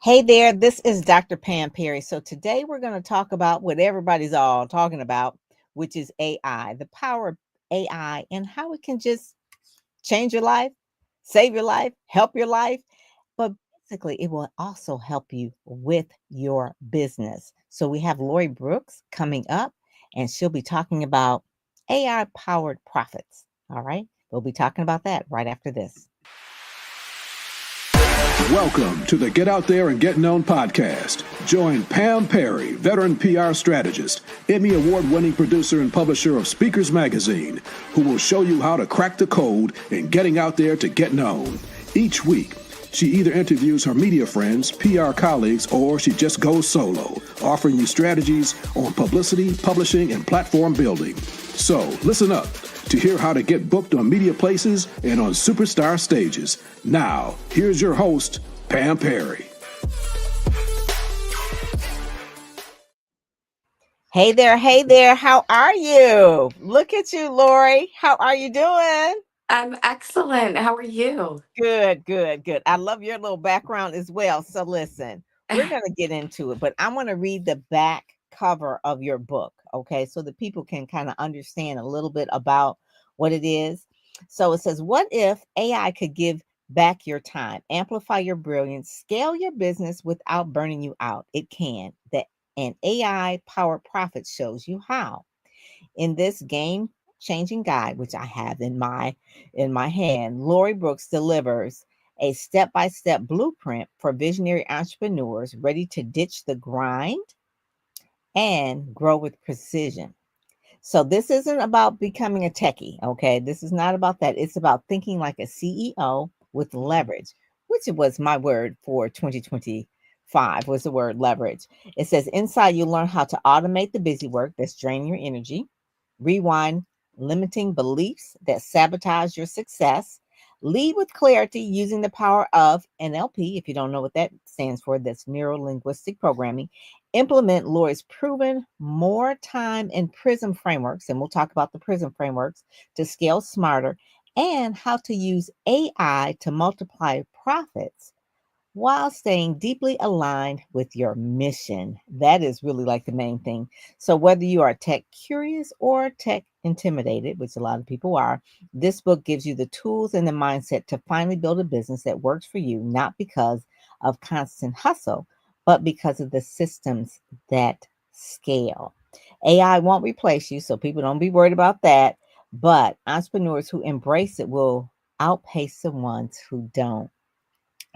Hey there, this is Dr. Pam Perry. So today we're going to talk about what everybody's all talking about, which is AI, the power of AI, and how it can just change your life, save your life, help your life. But basically, it will also help you with your business. So we have Lori Brooks coming up, and she'll be talking about AI powered profits. All right. We'll be talking about that right after this. Welcome to the Get Out There and Get Known podcast. Join Pam Perry, veteran PR strategist, Emmy award-winning producer and publisher of Speakers Magazine, who will show you how to crack the code in getting out there to get known. Each week, she either interviews her media friends, PR colleagues, or she just goes solo, offering you strategies on publicity, publishing, and platform building. So listen up to hear how to get booked on media places and on superstar stages. Now, here's your host, Pam Perry. Hey there, how are you? Look at you, Lori. How are you doing? I'm excellent. How are you? Good. I love your little background as well. So listen, we're going to get into it, but I want to read the back cover of your book, okay? So that people can kind of understand a little bit about what it is. So it says, what if AI could give back your time, amplify your brilliance, scale your business without burning you out? It can. That an AI powered profit shows you how. In this game changing guide, which I have in my hand, Lori Brooks delivers a step-by-step blueprint for visionary entrepreneurs ready to ditch the grind and grow with precision. So this isn't about becoming a techie, okay? This is not about that. It's about thinking like a CEO with leverage, which was my word for 2025 was the word leverage. It says inside you learn how to automate the busy work that's draining your energy, rewind limiting beliefs that sabotage your success, lead with clarity using the power of NLP. If you don't know what that stands for, that's neuro linguistic programming. Implement Lori's proven more time and PRISM frameworks, and we'll talk about the PRISM frameworks to scale smarter, and how to use AI to multiply profits while staying deeply aligned with your mission. That is really like the main thing. So, whether you are tech curious or tech intimidated, which a lot of people are, this book gives you the tools and the mindset to finally build a business that works for you, not because of constant hustle, but because of the systems that scale. AI won't replace you, so people don't be worried about that. But entrepreneurs who embrace it will outpace the ones who don't.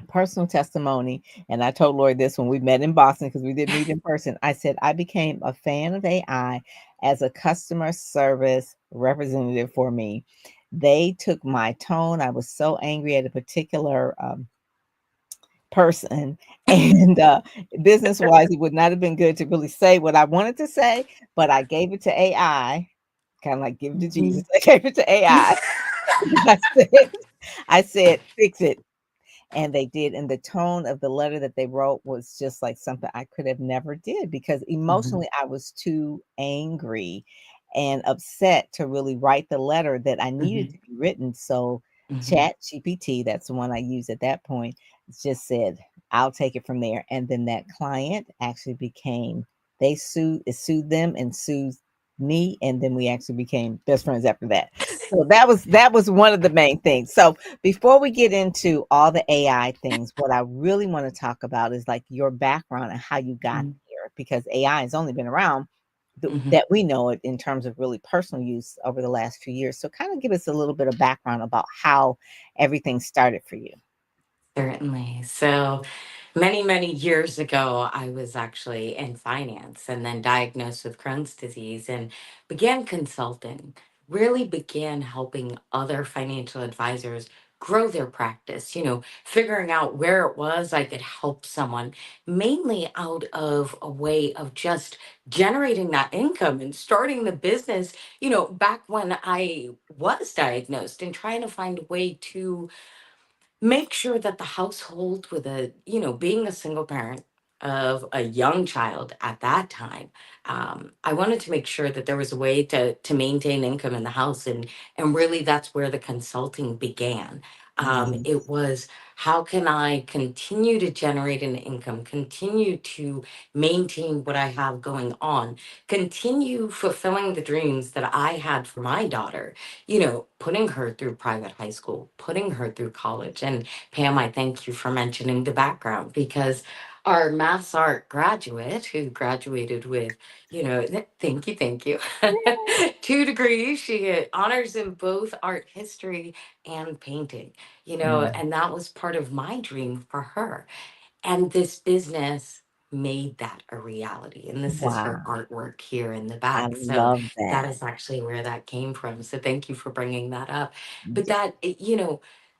Personal testimony, and I told Lori this when we met in Boston because we did meet in person. I said I became a fan of AI as a customer service representative for me. They took my tone. I was so angry at a particular person, and business wise, it would not have been good to really say what I wanted to say, but I gave it to AI, kind of like give it to Jesus. I gave it to AI. I said, I said, fix it, and they did, and the tone of the letter that they wrote was just like something I could have never did, because Mhm, emotionally I was too angry and upset to really write the letter that I needed mhm, to be written. So mhm. Chat GPT, that's the one I used at that point, just said, I'll take it from there. And then that client actually became, it sued them and sued me, and then we actually became best friends after that. So that was one of the main things. So before we get into all the AI things, what I really want to talk about is like your background and how you got Mhm, here, because AI has only been around mhm. that we know it in terms of really personal use over the last few years. So kind of give us a little bit of background about how everything started for you. Certainly. So many, many years ago, I was actually in finance and then diagnosed with Crohn's disease and began consulting, really began helping other financial advisors grow their practice, figuring out where it was I could help someone, mainly out of a way of just generating that income and starting the business, back when I was diagnosed and trying to find a way to make sure that the household with being a single parent of a young child at that time, I wanted to make sure that there was a way to maintain income in the house, and really that's where the consulting began. Mm-hmm. It was, how can I continue to generate an income, continue to maintain what I have going on, continue fulfilling the dreams that I had for my daughter, putting her through private high school, putting her through college. And Pam, I thank you for mentioning the background, because our mass art graduate who graduated with, thank you, 2 degrees, she had honors in both art history and painting, Mm. and that was part of my dream for her. And this business made that a reality. And this is her Wow. artwork here in the I back. So love that that. is actually where that came from. So thank you for bringing that up. But Yeah. that,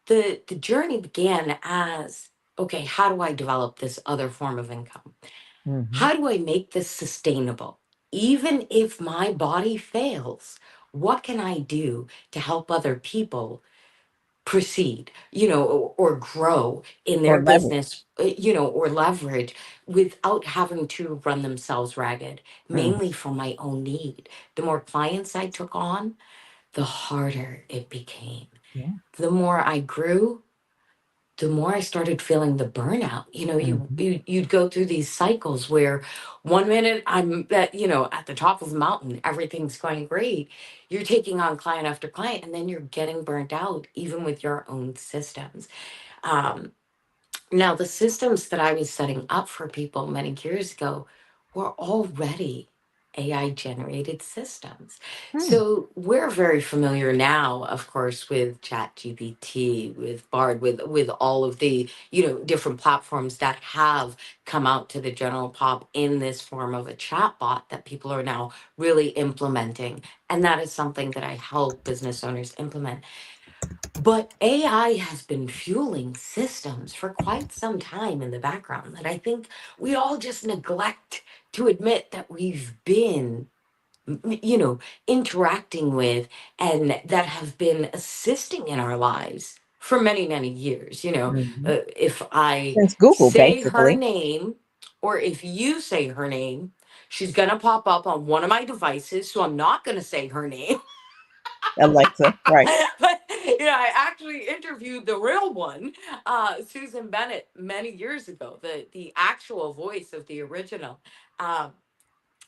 the journey began as, okay, how do I develop this other form of income? Mm-hmm. How do I make this sustainable? Even if my body fails, what can I do to help other people proceed, or grow in Or their leverage. business, or leverage without having to run themselves ragged, Mm. mainly for my own need. The more clients I took on, the harder it became. Yeah. The more I grew, the more I started feeling the burnout. Mm-hmm. You'd go through these cycles where one minute I'm at the top of the mountain, everything's going great. You're taking on client after client, and then you're getting burnt out, even with your own systems. Um, Now, the systems that I was setting up for people many years ago were already AI generated systems. Mm. So we're very familiar now, of course, with ChatGPT, with Bard, with all of the, different platforms that have come out to the general pop in this form of a chatbot that people are now really implementing. And that is something that I help business owners implement. But AI has been fueling systems for quite some time in the background that I think we all just neglect to admit that we've been, interacting with, and that have been assisting in our lives for many, many years. Mm-hmm. If I Since Google, say her basically. name, or if you say her name, she's going to pop up on one of my devices. So I'm not going to say her name. Alexa, right. But I actually interviewed the real one, Susan Bennett, many years ago, the actual voice of the original. Um,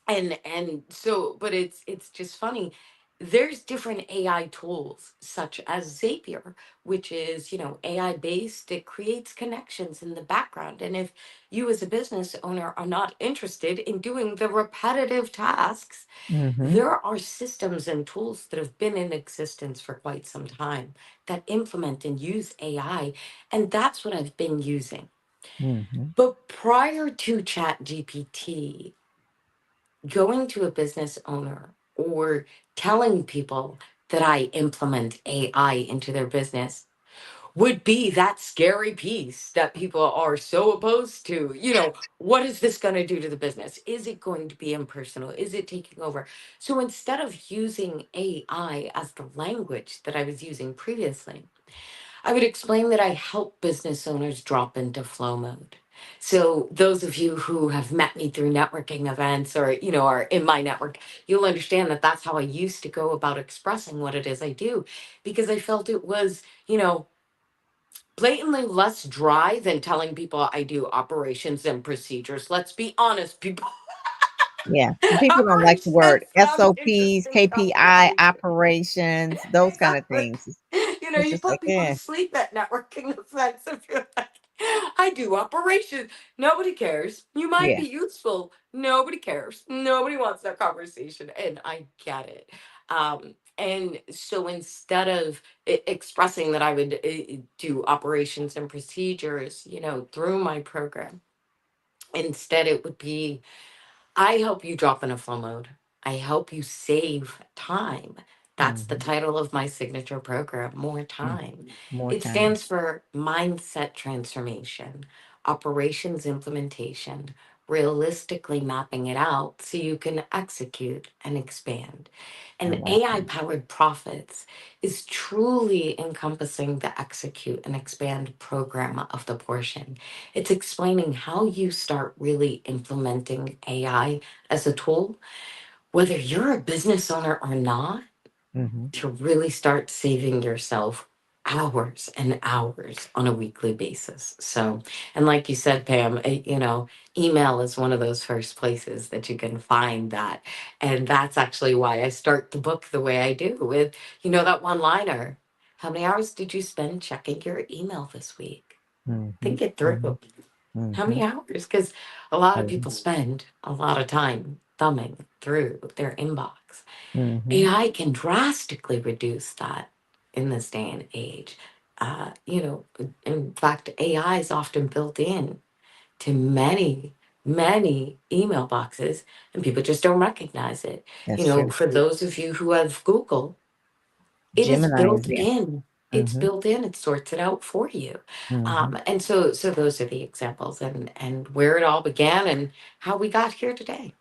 and so, but it's just funny. There's different AI tools such as Zapier, which is, AI based. It creates connections in the background. And if you as a business owner are not interested in doing the repetitive tasks, Mm-hmm. there are systems and tools that have been in existence for quite some time that implement and use AI. And that's what I've been using. Mm-hmm. But prior to ChatGPT, going to a business owner or telling people that I implement AI into their business would be that scary piece that people are so opposed to. What is this going to do to the business? Is it going to be impersonal? Is it taking over? So instead of using AI as the language that I was using previously, I would explain that I help business owners drop into flow mode. So those of you who have met me through networking events, or are in my network, you'll understand that that's how I used to go about expressing what it is I do, because I felt it was, blatantly less dry than telling people I do operations and procedures. Let's be honest, people. Yeah. People don't like the Operations word sounds SOPs, interesting KPI, conversation. operations, those kind of Exactly. things. It's You just like, put people to yeah, sleep at networking events if you're like, I do operations. Nobody cares. You might yeah. be useful. Nobody cares. Nobody wants that conversation. And I get it. And so instead of expressing that I would do operations and procedures, through my program, instead it would be, I help you drop in a flow mode. I help you save time. That's the Mm-hmm. title of my signature program, More Mm. Time. More It time. stands for mindset transformation, operations implementation, realistically mapping it out so you can execute and expand. I And like AI that. powered profits is truly encompassing the execute and expand program of the portion. It's explaining how you start really implementing AI as a tool, whether you're a business owner or not, Mm-hmm. to really start saving yourself hours and hours on a weekly basis. So, and like you said, Pam, email is one of those first places that you can find that. And that's actually why I start the book the way I do with, that one liner. How many hours did you spend checking your email this week? Mm-hmm. Think it Mm-hmm. through. How Mm-hmm. many hours? Because a lot of people spend a lot of time thumbing through their inbox. Mm-hmm. AI can drastically reduce that in this day and age. In fact, AI is often built in to many, many email boxes, and people just don't recognize it. That's true. For those of you who have Google, it is Gemini is built there. in. It's Mm-hmm. built in. It sorts it out for you. Mm-hmm. And so those are the examples, and where it all began and how we got here today.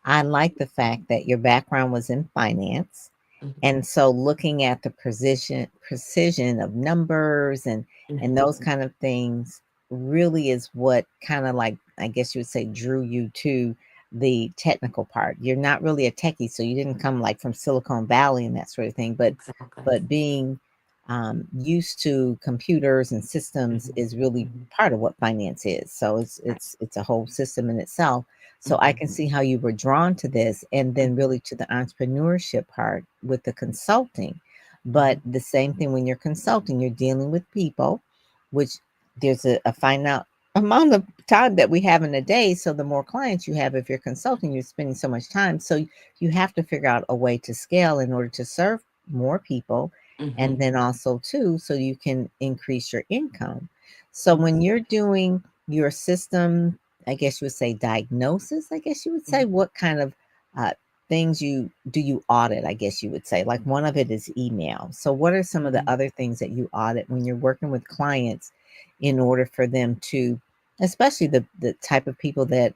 I like the fact that your background was in finance. Mhm, And so looking at the precision of numbers and mhm, those kind of things really is what kind of like, I guess you would say, drew you to the technical part. You're not really a techie, so you didn't come like from Silicon Valley and that sort of thing, exactly. but being used to computers and systems Mhm, is really mhm, part of what finance is. So right. it's a whole system in itself. So I Mhm, can see how you were drawn to this and then mhm, really to the entrepreneurship part with the consulting. But mhm, the same thing when you're consulting, you're dealing with people, which there's a finite amount of time that we have in a day. So the more clients you have, if you're consulting, you're spending so much time. So you have to figure out a way to scale in order to serve more people. And mhm, then also too, so you can increase your income. So mhm, when you're doing your system, I guess you would say diagnosis, I guess you would say, mhm, what kind of uh, things you audit, I guess you would say. Like one of it is email. So what are some of the mhm, other things that you audit when you're working with clients in order for them to, especially the type of people that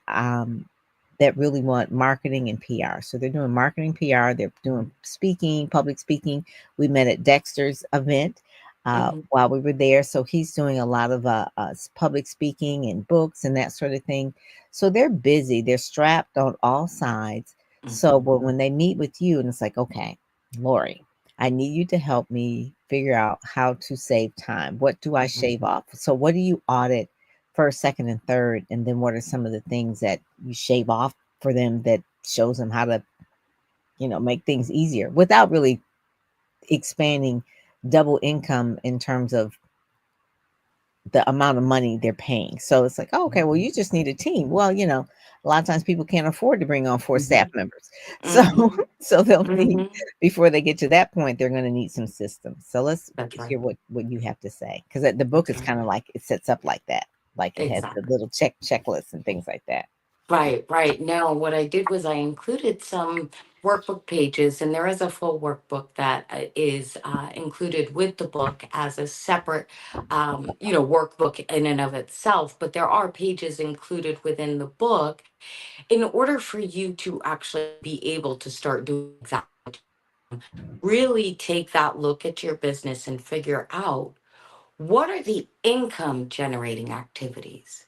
really want marketing and PR. So they're doing marketing, PR, they're doing speaking, public speaking. We met at Dexter's event mhm, while we were there. So he's doing a lot of public speaking and books and that sort of thing. So they're busy, they're strapped on all sides. So mhm, when they meet with you and it's like, okay, Lori, I need you to help me figure out how to save time. What do I mhm. shave off? So what do you audit first, second, and third? And then what are some of the things that you shave off for them that shows them how to, make things easier without really expanding double income in terms of the amount of money they're paying. So it's like, oh, okay, well, you just need a team. Well, a lot of times people can't afford to bring on 4 staff Mhm, members. So mhm, so they'll need mhm. before they get to that point, they're gonna need some systems. So let's That's right. hear what you have to say, because the book That's is right. kinda like it sets up like that. Like it has the Exactly. little checklists and things like that. Right, right. No, what I did was I included some workbook pages, and there is a full workbook that is included with the book as a separate, workbook in and of itself. But there are pages included within the book in order for you to actually be able to start doing exactly what really take that look at your business and figure out what are the income generating activities,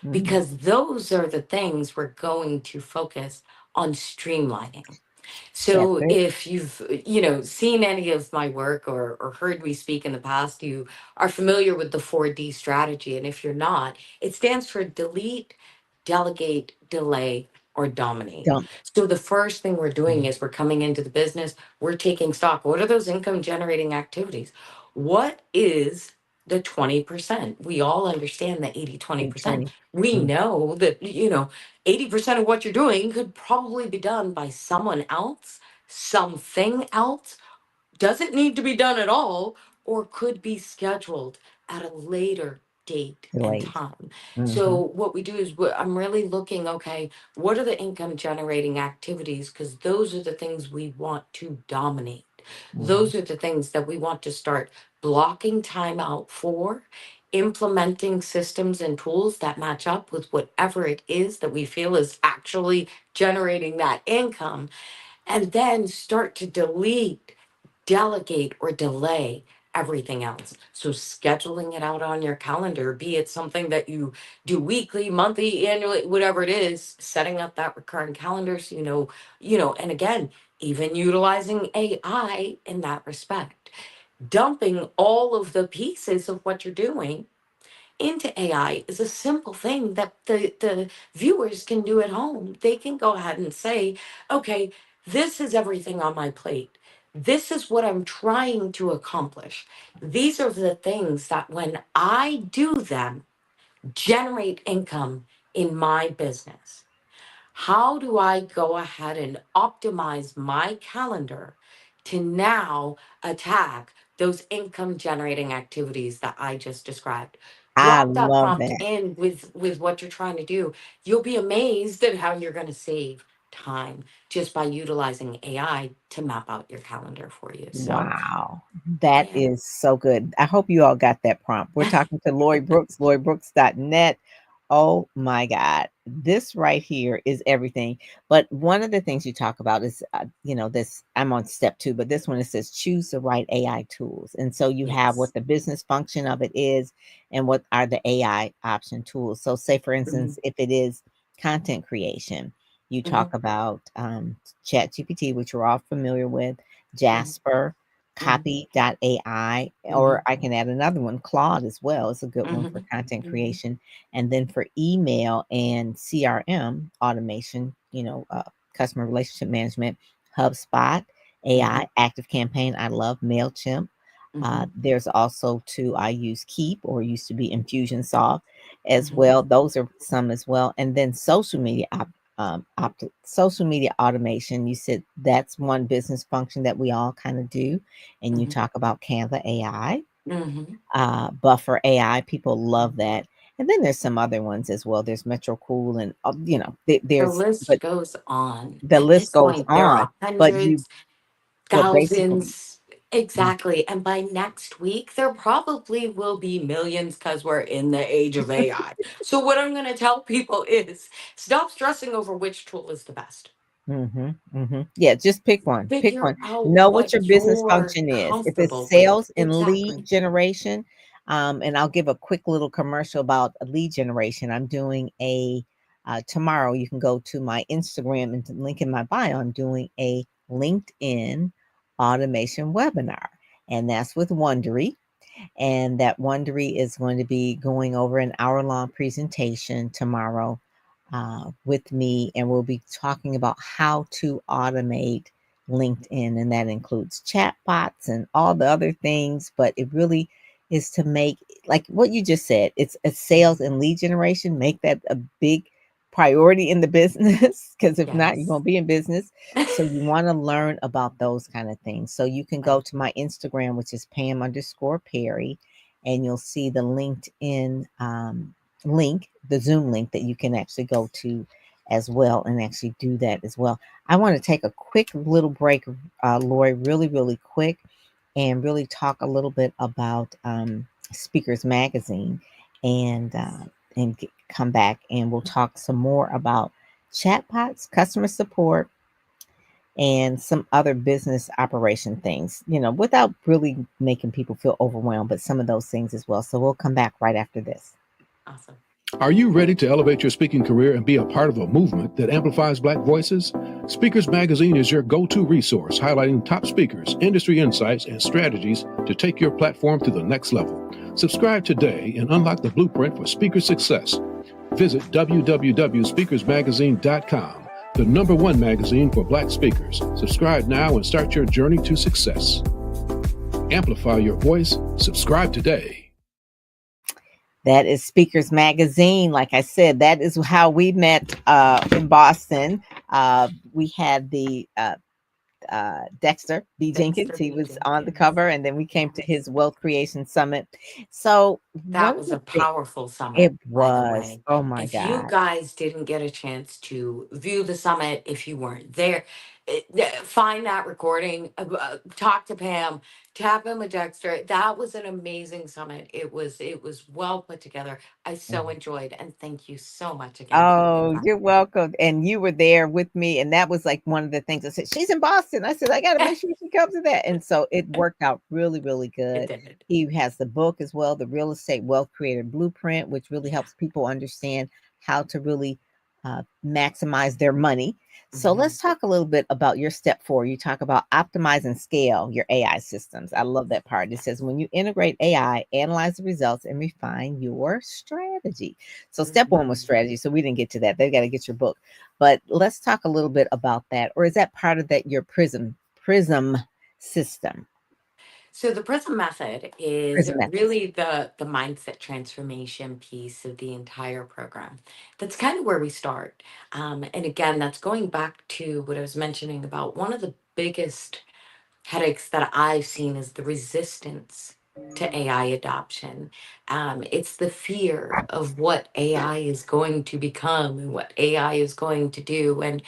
Mhm. because those are the things we're going to focus on streamlining. That's So it. if you've, seen any of my work or heard me speak in the past, you are familiar with the 4D strategy. And if you're not, it stands for delete, delegate, delay, or dominate. Dump. So the first thing we're doing Mhm. is we're coming into the business, we're taking stock. What are those income generating activities? What is the 20%? We all understand the 80-20%. 80/20. We Mm. know that, 80% of what you're doing could probably be done by someone else, something else, doesn't need to be done at all, or could be scheduled at a later date and Delayed. time. So Mhm. what we do is I'm really looking, okay, what are the income generating activities? Because those are the things we want to dominate. Mhm. Those are the things that we want to start blocking time out for, implementing systems and tools that match up with whatever it is that we feel is actually generating that income, and then start to delete, delegate, or delay everything else. So scheduling it out on your calendar, be it something that you do weekly, monthly, annually, whatever it is, setting up that recurring calendar so and again, even utilizing AI in that respect. dumping all of the pieces of what you're doing into AI is a simple thing that the viewers can do at home. They can go ahead and say, okay, this is everything on my plate. This is what I'm trying to accomplish. These are the things that when I do them, generate income in my business. How do I go ahead and optimize my calendar to now attack those income generating activities that I just described? I Drop that love prompt that. in with what you're trying to do. You'll be amazed at how you're going to save time just by utilizing AI to map out your calendar for you. So, Wow. That yeah. is so good. I hope you all got that prompt. We're talking to Lori Brooks, loribrooks.net. Oh my God. This right here is everything. But one of the things you talk about is, this, I'm on step 2, but this one it says choose the right AI tools. And so you have what Yes. the business function of it is and what are the AI option tools. So, say, for Hmm. instance, if it is content creation, you Hmm. talk about ChatGPT, which we're all familiar with, Hmm. Jasper, Hmm. copy.ai, Hmm. or I can add another one, Claude as well. It's a good one for Hmm. content Hmm. creation. And then for email and CRM automation, customer relationship management, HubSpot, Hmm. AI, Active Campaign. I love MailChimp. Hmm. There's also I use Keep, or used to be Infusionsoft as Hmm. well. Those are some as well. And then social media automation. You said that's one business function that we all kind of do. And you Hmm. talk about Canva AI, Hmm. Buffer AI. People love that. And then there's some other ones as well. There's Metro Cool, and The there's, list but goes on. the At list this goes point, there on. are But you, hundreds, but basically, thousands. Exactly. And by next week, there probably will be millions because we're in the age of AI. So, what I'm going to tell people is stop stressing over which tool is the best. Yeah, just pick one. Pick one. Figure out Know what what your business you're function is. If it's comfortable with. sales and lead Exactly. generation, and I'll give a quick little commercial about lead generation. I'm doing a tomorrow. You can go to my Instagram and to link in my bio. I'm doing a LinkedIn automation webinar, and that's with Wondery. And that Wondery is going to be going over an hour-long presentation tomorrow with me, and we'll be talking about how to automate LinkedIn, and that includes chatbots and all the other things. But it really is to make, like what you just said, it's a sales and lead generation. Make that a big priority in the business, because if not, you Yes. won't be in business. So you want to learn about those kind of things. So you can go Right. to my Instagram, which is Pam_Perry, and you'll see the LinkedIn link, the Zoom link that you can actually go to as well, and actually do that as well. I want to take a quick little break, Lori, really, really quick, and really talk a little bit about Speakers Magazine, and come back, and we'll talk some more about chatbots, customer support, and some other business operation things, without really making people feel overwhelmed, but some of those things as well. So we'll come back right after this. Awesome. Are you ready to elevate your speaking career and be a part of a movement that amplifies Black voices? Speakers Magazine is your go-to resource, highlighting top speakers, industry insights, and strategies to take your platform to the next level. Subscribe today and unlock the blueprint for speaker success. Visit www.speakersmagazine.com, the #1 magazine for Black speakers. Subscribe now and start your journey to success. Amplify your voice. Subscribe today. That is Speakers Magazine. Like I said, that is how we met in Boston. We had the Dexter B. Jenkins. Dexter He B. was on the Jenkins. cover, and then we came to Yes. his Wealth Creation Summit. So one That of was the a things, powerful summit, it by the was, way. oh my If you God. guys didn't get a chance to view the summit, if you weren't there, find that recording, talk to Pam, tap in with Dexter. That was an amazing summit. It was well put together. I so enjoyed, and thank you so much again for the Oh, invite. you're welcome. And you were there with me. And that was like one of the things I said, she's in Boston. I said, I got to make sure she comes to that. And so it worked out really, really It good. did. He has the book as well, The Real Estate Wealth Creator Blueprint, which really Yeah. helps people understand how to really maximize their money. So Mhm. let's talk a little bit about your step 4. You talk about optimize and scale your AI systems. I love that part. It says when you integrate AI, analyze the results and refine your strategy. So step 1 was Mhm. strategy. So we didn't get to that. They got to get your book. But let's talk a little bit about that. Or is that part of that your prism system? So the PRISM method is Prism methods. really the mindset transformation piece of the entire program. That's kind of where we start. And again, that's going back to what I was mentioning about one of the biggest headaches that I've seen is the resistance to AI adoption. It's the fear of what AI is going to become and what AI is going to do. And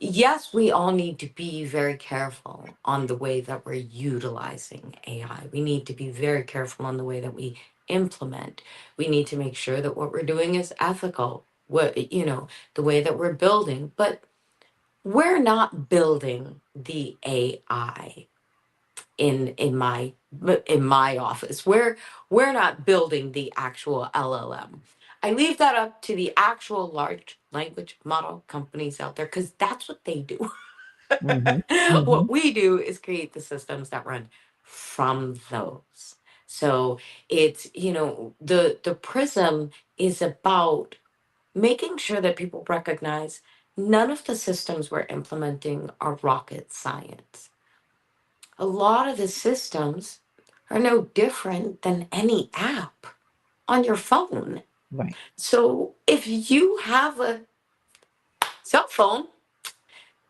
yes, we all need to be very careful on the way that we're utilizing AI. We need to be very careful on the way that we implement. We need to make sure that what we're doing is ethical, the way that we're building. But we're not building the AI in my office. We're not building the actual LLM. I leave that up to the actual large language model companies out there because that's what they do. Mm-hmm. Mm-hmm. What we do is create the systems that run from those. So it's, the prism is about making sure that people recognize none of the systems we're implementing are rocket science. A lot of the systems are no different than any app on your phone. Right. So if you have a cell phone,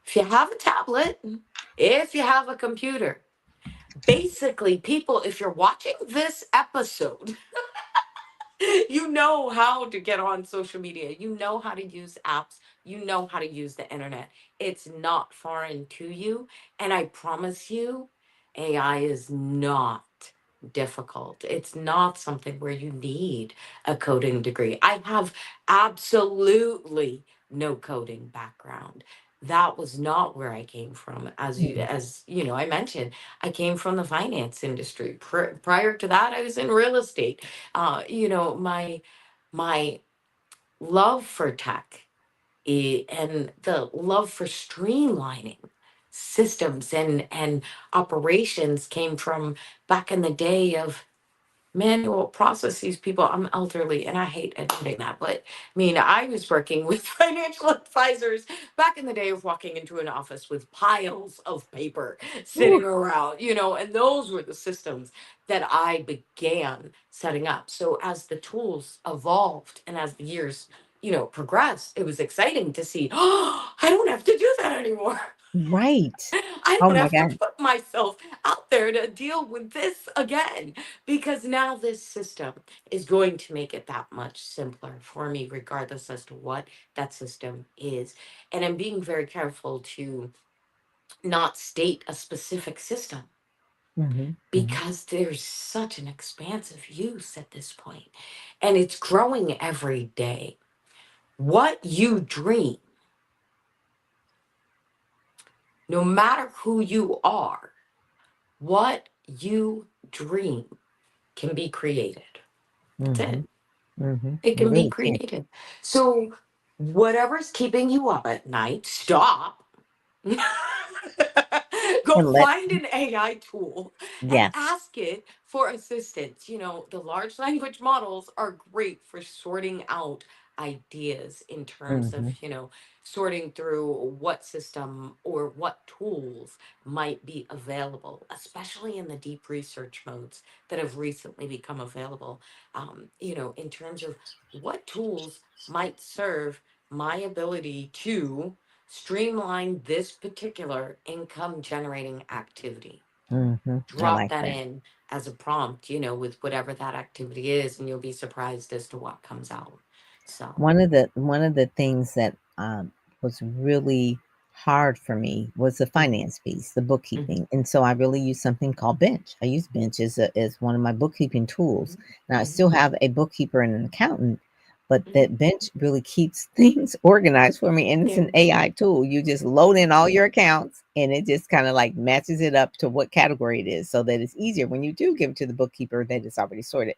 if you have a tablet, if you have a computer, basically, people, if you're watching this episode, you know how to get on social media. You know how to use apps. You know how to use the internet. It's not foreign to you. And I promise you, AI is not difficult. It's not something where you need a coding degree. I have absolutely no coding background. That was not where I came from. I mentioned, I came from the finance industry. Prior to that, I was in real estate. My love for tech, and the love for streamlining systems and operations came from back in the day of manual processes. People, I'm elderly and I hate admitting that, but I mean, I was working with financial advisors back in the day of walking into an office with piles of paper Ooh, sitting around, and those were the systems that I began setting up. So as the tools evolved and as the years progressed, it was exciting to see, oh, I don't have to do that anymore. right. I Oh don't my have to God. put myself out there to deal with this again because now this system is going to make it that much simpler for me, regardless as to what that system is. And I'm being very careful to not state a specific system Mhm, mhm, because there's such an expansive use at this point, and it's growing every day. What you dream, no matter who you are, what you dream can be created. That's mhm, it. mhm. It It can be really can. created. So, whatever's keeping you up at night, stop. Go And let find an AI tool and yes. ask it for assistance. The large language models are great for sorting out ideas in terms of, Mhm, sorting through what system or what tools might be available, especially in the deep research modes that have recently become available. In terms of what tools might serve my ability to streamline this particular income generating activity. mhm. I Drop like that that. in as a prompt, with whatever that activity is, and you'll be surprised as to what comes out. So, One of the things that was really hard for me was the mm, finance piece, the mm, bookkeeping, and so I really use something called Bench. I use Bench as one of my bookkeeping tools. Now I mm, still have a bookkeeper and an accountant, but mm, that Bench really keeps things organized for me, and it's yeah. an AI tool. You just load in all your accounts, and it just kind of like matches it up to what category it is, so that it's easier when you do give it to the bookkeeper that it's already sorted.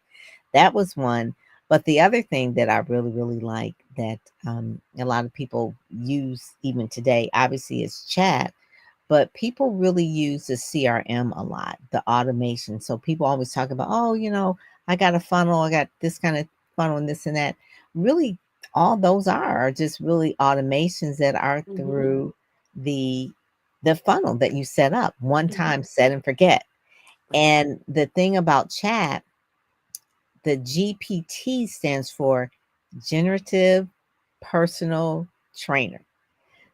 That was one. But the other thing that I really, really like that a lot of people use even today, obviously, is chat, but people really use the CRM a lot, the automation. So people always talk about, oh, I got a funnel, I got this kind of funnel and this and that. Really, all those are just really automations that are Mm-hmm. through the the funnel that you set up one Mm-hmm. time, set and forget. Right. And the thing about chat, the GPT stands for generative personal trainer.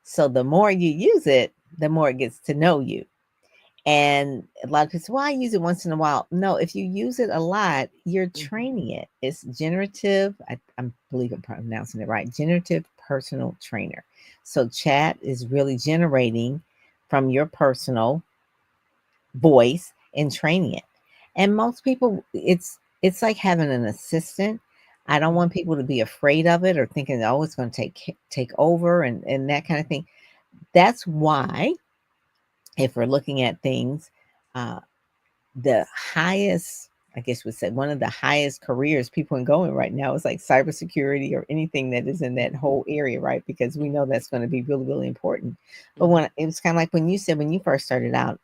So the more you use it, the more it gets to know you. And a lot of people say, well, I use it once in a while. No, if you use it a lot, you're Mm-hmm. training it. It's generative, I believe I'm pronouncing it right, generative personal trainer. So chat is really generating from your personal voice and training it. And most people, it's like having an assistant. I don't Mm-hmm. want people to be afraid of it or thinking, oh, it's going to take over and that kind of thing. That's why, if we're looking at things, uh, the highest, I guess we said, one of the highest careers people are going right now is like cybersecurity or anything that is in that Mm-hmm. whole area, right? Because we know that's going to be really, really important. But Mm-hmm. when it was kind of like when you said when you first started out,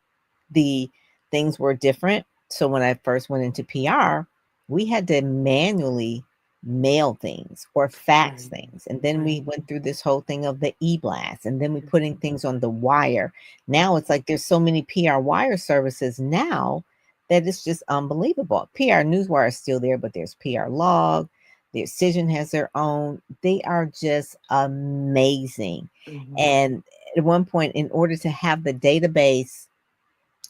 the things were different. So when I first went into PR, we had to manually mail things or fax Right. things. And then we Right. went through this whole thing of the e-blast and then we putting things on the wire. Now it's like there's so many PR wire services now that it's just unbelievable. PR Newswire is still there, but there's PR Log, the Decision has their own. They are just amazing. Mm-hmm. And at one point, in order to have the database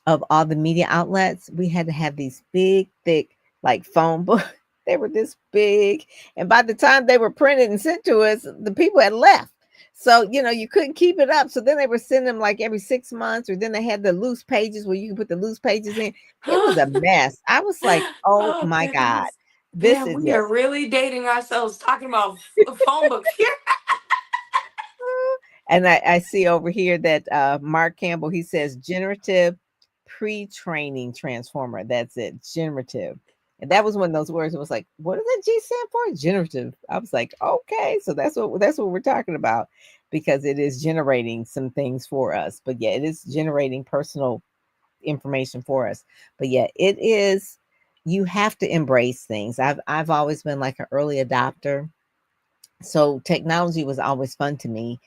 of all the media outlets, we had to have these big, thick, like phone books. They were this big. And by the time they were printed and sent to us, the people had left. So, you couldn't keep it up. So then they were sending them like every 6 months, or then they had the loose pages where you can put the loose pages in. It was a mess. I was like, oh Oh my God, goodness. this Pam, is we are just really dating ourselves talking about phone books here. and I see over here that Mark Campbell, he says generative pre-training transformer. That's it, generative. And that was one of those words that was like, what does that G stand for? Generative. I was like, okay, so that's what we're talking about because it is generating some things for us. But yeah, it is generating personal information for us. But yeah, it is, you have to embrace things. I've always been like an early adopter. So technology was always fun to me,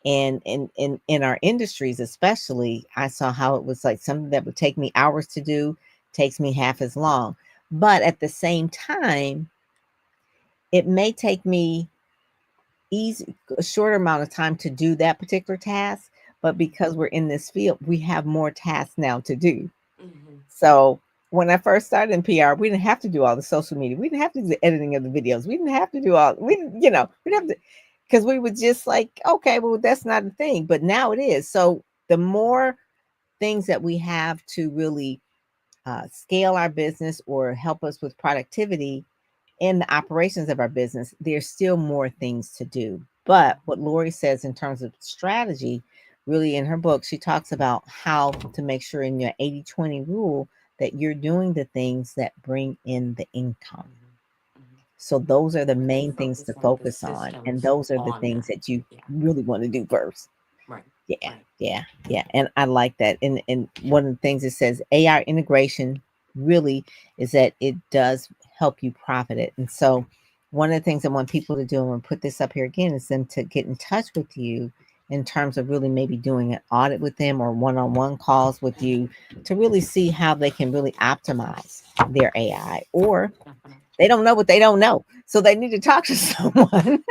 and in our industries especially, I saw how it was like something that would take me hours to do takes me half as long. But at the same time, it may take me a shorter amount of time to do that particular task, but because we're in this field, we have more tasks now to do. Mm-hmm. So when I first started in PR, we didn't have to do all the social media. We didn't have to do the editing of the videos. We didn't have to do all, we didn't have to, because we were just like, okay, well, that's not a thing. But now it is. So the more things that we have to really scale our business or help us with productivity in the operations of our business, there's still more things to do. But what Lori says in terms of strategy, really in her book, she talks about how to make sure in your 80/20 rule that you're doing the things that bring in the income. Mm-hmm. Mm-hmm. So those are the Really main things to focusing the focus on. And systems those are the on things that. that you Yeah. really want to do first. Right. Yeah, Right. yeah, yeah. And I like that. And one of the things it says AI integration really is that it does help you profit it. And so one of the things I want people to do, and we'll put this up here again, is them to get in touch with you in terms of really maybe doing an audit with them or one-on-one calls with you to really see how they can really optimize their AI. Or Definitely. they don't know what they don't know. So they need to talk to someone.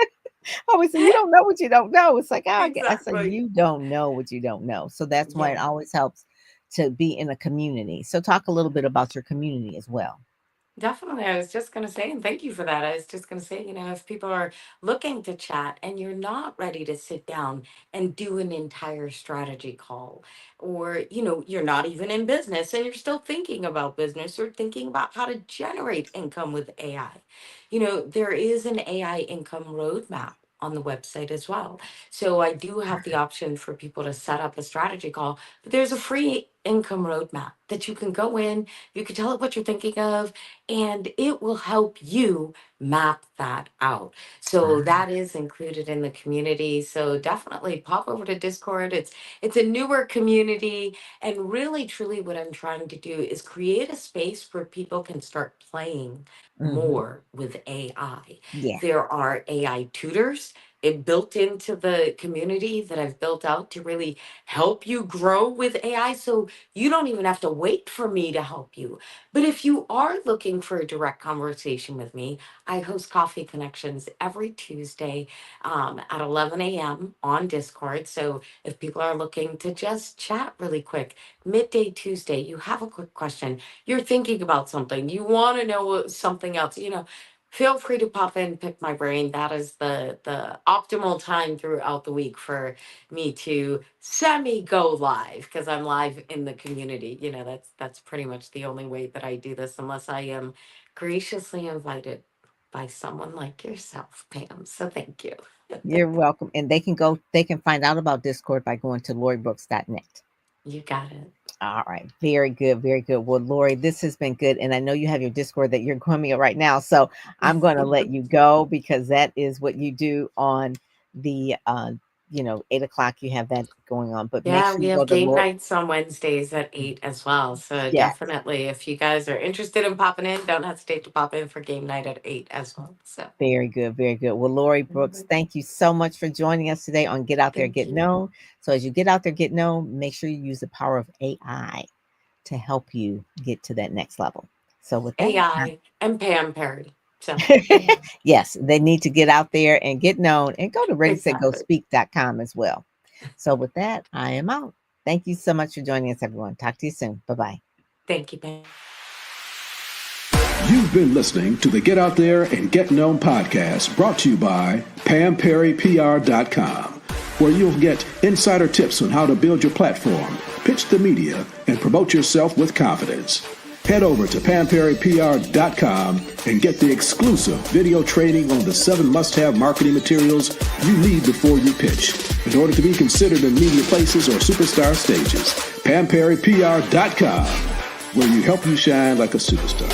I always say, you don't know what you don't know. It's like, oh, I said, Exactly. you don't know what you don't know. So that's why it Yeah. always helps to be in a community. So talk a little bit about your community as well. Definitely. I was just going to say, and thank you for that. I was just going to say, if people are looking to chat and you're not ready to sit down and do an entire strategy call, or, you're not even in business and you're still thinking about business or thinking about how to generate income with AI, there is an AI income roadmap on the website as well. So I do have the option for people to set up a strategy call, but there's a free income roadmap that you can go in, you can tell it what you're thinking of, and it will help you map that out. So Ah, that is included in the community. So definitely pop over to Discord. It's a newer community, and really truly what I'm trying to do is create a space where people can start playing mhm. more with AI. Yeah. There are AI tutors built into the community that I've built out to really help you grow with AI. So you don't even have to wait for me to help you. But if you are looking for a direct conversation with me, I host Coffee Connections every Tuesday at 11 a.m. on Discord. So if people are looking to just chat really quick, midday Tuesday, you have a quick question, you're thinking about something, you want to know something else, feel free to pop in, pick my brain. That is the optimal time throughout the week for me to semi go live, because I'm live in the community. That's pretty much the only way that I do this, unless I am graciously invited by someone like yourself, Pam. So thank you. You're welcome. And they can find out about Discord by going to loribrooks.net. You got it. All right. Very good. Very good. Well, Lori, this has been good. And I know you have your Discord that you're coming at right now. So I'm going to let you go because that is what you do on the, 8 o'clock. You have that going on. But make Yeah, sure we you go have to game Lori. nights on Wednesdays at 8 as well. So Yes. definitely, if you guys are interested in popping in, don't hesitate to pop in for game night at 8 as well. So Very good. Very good. Well, Lori Brooks, thank you so much for joining us today on Get Out There, thank Get you. Known. So as you get out there, get known, make sure you use the power of AI to help you get to that next level. So with that, AI and Pam Perry. So yes, they need to get out there and get known and go to exactly. readysetgospeak.com as well. So with that, I am out. Thank you so much for joining us, everyone. Talk to you soon. Bye-bye. Thank you, Pam. You've been listening to the Get Out There and Get Known podcast, brought to you by PamPerryPR.com, where you'll get insider tips on how to build your platform, pitch the media, and promote yourself with confidence. Head over to PamPerryPR.com and get the exclusive video training on the 7 must-have marketing materials you need before you pitch in order to be considered in media places or superstar stages. PamPerryPR.com, where you help you shine like a superstar.